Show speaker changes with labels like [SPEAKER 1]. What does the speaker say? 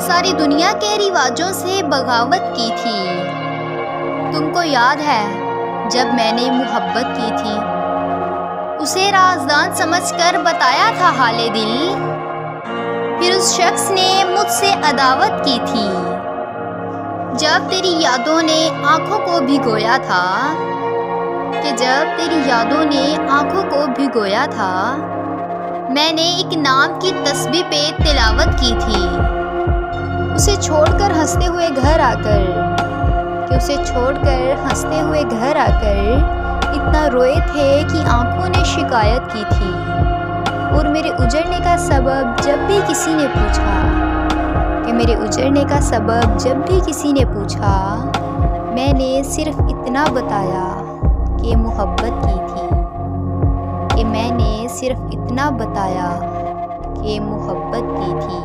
[SPEAKER 1] ساری دنیا کے رواجوں سے بغاوت کی تھی۔ تم کو یاد ہے جب میں نے محبت کی تھی، اسے رازدان سمجھ کر بتایا تھا حال دل، پھر اس شخص نے مجھ سے عداوت کی تھی۔ جب تیری یادوں نے آنکھوں کو بھگویا تھا، میں نے ایک نام کی تسبیح پہ تلاوت کی تھی، اسے چھوڑ کر ہنستے ہوئے گھر آ کر اتنا روئے تھے کہ آنکھوں نے شکایت کی تھی، اور میرے اجڑنے کا سبب جب بھی کسی نے پوچھا میں نے صرف اتنا بتایا کہ محبت کی تھی،